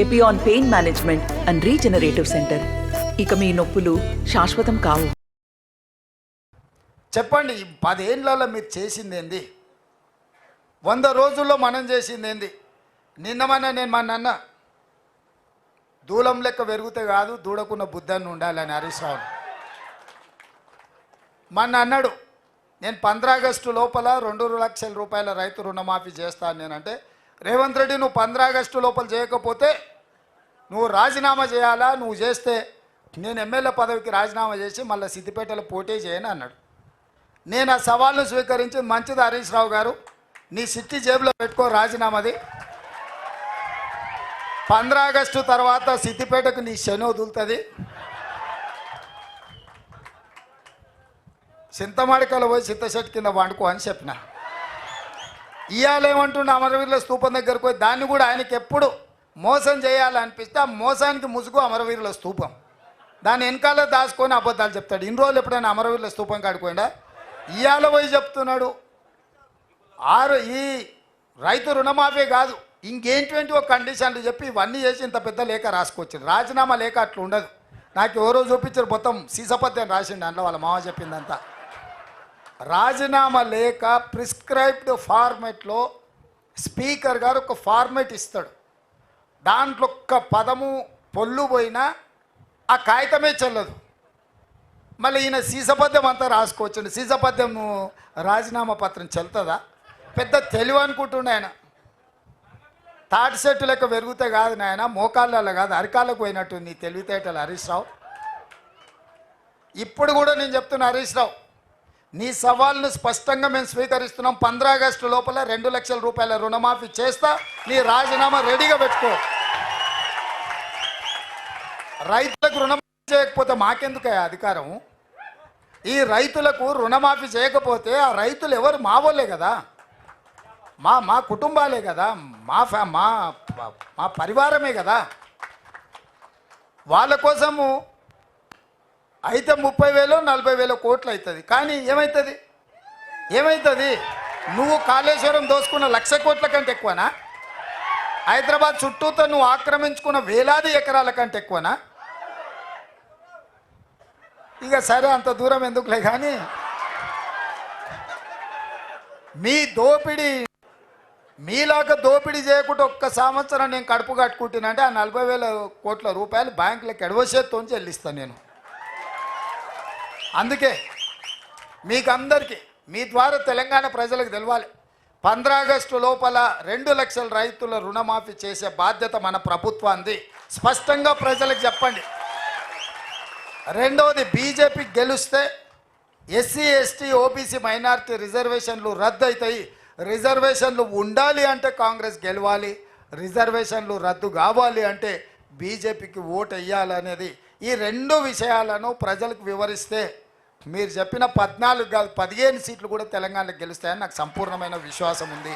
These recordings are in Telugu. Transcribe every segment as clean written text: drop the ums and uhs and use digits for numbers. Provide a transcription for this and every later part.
Epione pain management and regenerative centre. ఇక మీ నొప్పులు శాశ్వతం కావు. చెప్పండి, 10 ఏళ్ళలో మీరు చేసింది ఏంది? 100 రోజుల్లో మనం చేసింది ఏంది? నిన్నమన్నా నేను మా నాన్న దూలం లెక్క పెరిగితే కాదు, దూడకున్న బుద్ధాన్ని ఉండాలని హరీష్ రావు మొన్న అన్నాడు, నేను 15 ఆగస్టు లోపల 2 లక్షల రూపాయల రైతు రుణమాఫీ చేస్తాను. నేనంటే, రేవంత్ రెడ్డి నువ్వు 15 ఆగస్టు లోపల చేయకపోతే నువ్వు రాజీనామా చేయాలా, నువ్వు చేస్తే నేను ఎమ్మెల్యే పదవికి రాజీనామా చేసి మళ్ళీ సిద్దిపేటలో పోటీ చేయను అన్నాడు. నేను ఆ సవాల్ను స్వీకరించి, మంచిది హరీష్ రావు గారు, నీ సిట్టి జేబులో పెట్టుకో రాజీనామాది, 15 ఆగస్టు తర్వాత సిద్దిపేటకు నీ శని వదులుతుంది, చింతమాడికలో పోయి చింతశెట్టు కింద వండుకో అని చెప్పిన. ఇవాళ ఏమంటుండే, అమరవీరుల స్తూపం దగ్గరకు పోయి దాన్ని కూడా ఆయనకి ఎప్పుడు మోసం చేయాలనిపిస్తే ఆ మోసానికి ముసుగు అమరవీరుల స్తూపం, దాన్ని వెనకాల దాచుకొని అబద్ధాలు చెప్తాడు. ఇన్ని రోజులు ఎప్పుడైనా అమరవీరుల స్తూపం కాడిపోయిందా? ఇవాళ పోయి చెప్తున్నాడు ఈ రైతు రుణమాఫీ కాదు, ఇంకేంటివో కండిషన్లు చెప్పి ఇవన్నీ చేసి ఇంత పెద్ద లేఖ రాసుకొచ్చాడు. రాజీనామా లేఖ అట్లా ఉండదు. నాకు ఎవరో చూపించారు, మొత్తం సీసపత్యం రాసిండు అందులో, వాళ్ళ మామ చెప్పిందంతా. రాజీనామా లేఖ ప్రిస్క్రైబ్డ్ ఫార్మెట్లో స్పీకర్ గారు ఒక ఫార్మెట్ ఇస్తాడు, దాంట్లో ఒక్క పదము పొల్లు పోయినా ఆ కాగితమే చెల్లదు. మళ్ళీ ఈయన సీసపద్యం అంతా రాసుకోవచ్చండి. సీసపద్యం రాజీనామా పత్రం చెల్తుందా? పెద్ద తెలివి అనుకుంటుండే ఆయన. తాటి చెట్టు లెక్క పెరుగుతే కాదు నాయన, మోకాళ్ళలో కాదు అరికాళ్ళకు పోయినట్టు నీ తెలివితేటలు హరీష్ రావు. ఇప్పుడు కూడా నేను చెప్తున్నా హరీష్ రావు, నీ సవాల్ను స్పష్టంగా మేము స్వీకరిస్తున్నాం. 15 ఆగస్టు లోపల 2 లక్షల రూపాయల రుణమాఫీ చేస్తా, నీ రాజీనామా రెడీగా పెట్టుకో. రైతులకు రుణమాఫీ చేయకపోతే మాకెందుకయ్యా అధికారం? ఈ రైతులకు రుణమాఫీ చేయకపోతే ఆ రైతులు ఎవరు? మా వాళ్ళే కదా, మా కుటుంబాలే కదా, మా పరివారమే కదా. వాళ్ళ కోసము అయితే 30,000 40,000 కోట్లు అవుతుంది. కానీ ఏమవుతుంది? నువ్వు కాళేశ్వరం దోసుకున్న 1,00,000 కోట్ల కంటే ఎక్కువనా? హైదరాబాద్ చుట్టూతో నువ్వు ఆక్రమించుకున్న వేలాది ఎకరాల కంటే ఎక్కువనా? ఇక సరే, అంత దూరం ఎందుకులే. కానీ మీ దోపిడీ, మీలాగా దోపిడీ చేయకుండా ఒక్క సంవత్సరం నేను కడుపు కట్టుకుంటున్నానంటే ఆ 40,000 కోట్ల రూపాయలు బ్యాంకులకు ఎడవసేత్తో చెల్లిస్తాను నేను. అందుకే మీకు అందరికీ మీ ద్వారా తెలంగాణ ప్రజలకు తెలవాలి, 15 ఆగస్టు లోపల 2 లక్షల రైతుల రుణమాఫీ చేసే బాధ్యత మన ప్రభుత్వాన్ని. స్పష్టంగా ప్రజలకు చెప్పండి. రెండవది, బీజేపీ గెలిస్తే ఎస్సీ ఎస్టీ ఓబీసీ మైనారిటీ రిజర్వేషన్లు రద్దు అవుతాయి. రిజర్వేషన్లు ఉండాలి అంటే కాంగ్రెస్ గెలవాలి, రిజర్వేషన్లు రద్దు కావాలి అంటే బీజేపీకి ఓటు వేయాలనేది. ఈ 2 విషయాలను ప్రజలకు వివరిస్తే మీరు చెప్పిన 14 కాదు 15 సీట్లు కూడా తెలంగాణలో గెలుస్తాయని నాకు సంపూర్ణమైన విశ్వాసం ఉంది.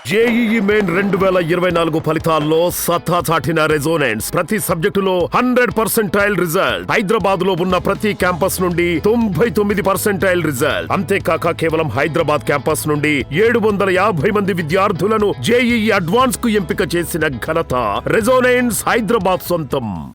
జేఈఈ మెయిన్ 2024 ఫలితాల్లో సత్తా చాటిన రెజోనెన్స్. ప్రతి సబ్జెక్టులో 100% రిజల్ట్. హైదరాబాద్ లో ఉన్న ప్రతి క్యాంపస్ నుండి 99% రిజల్ట్. అంతేకాక కేవలం హైదరాబాద్ క్యాంపస్ నుండి 750 మంది విద్యార్థులను జేఈఈ అడ్వాన్స్ కు ఎంపిక చేసిన ఘనత రెజోనెన్స్ హైదరాబాద్ సొంతం.